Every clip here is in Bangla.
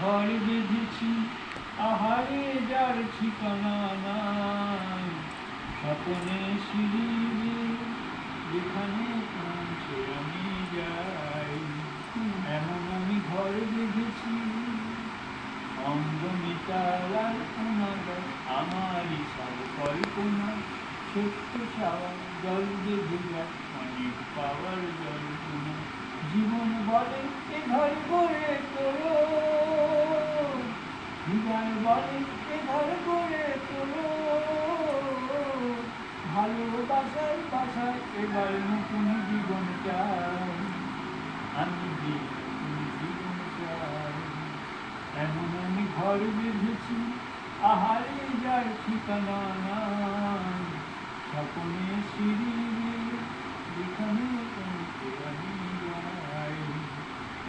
ঘর বেঁধেছি, আহারে যার ঠিকানা নাই। স্বপনে সিঁড়ি যেখানে পৌঁছে আমি যাই, এমন আমি ঘর বেঁধেছি। অঙ্গনে তালার অনাদর আমারই সব কল্পনা, ছোট্ট চাওয়া জল বেঁধে যায় অনেক পাওয়ার জল্পনা। জীবন বলে এ ঘর গড়ে তোলো, হৃদয় বলে এ ঘর গড়ে তোলো। ভালোবাসায় বাসায় এবার নতুন জীবন চাই, আমি যে নতুন জীবন চাই। এমন আমি ঘর বেঁধেছি, আহারে যার ঠিকানা নাই। স্বপনে সিঁড়ি যেখানে পৌঁছে আমি যাই,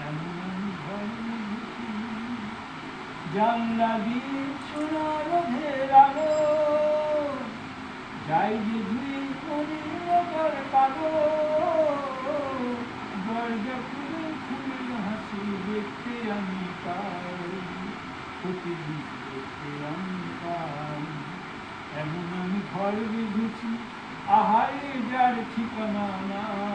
এমন আমি ঘর বেঁধেছি। জানলা দিয়ে সোনা রোধের আলো, যাই যে ধুয়ে মনের কালো। দরজা খুলে খুলে হাসি দেখতে আমি পাই, প্রতিদিন দেখতে আমি পাই। এমন আমি ঘর বেঁধেছি, আহারে যার ঠিকানা নাই।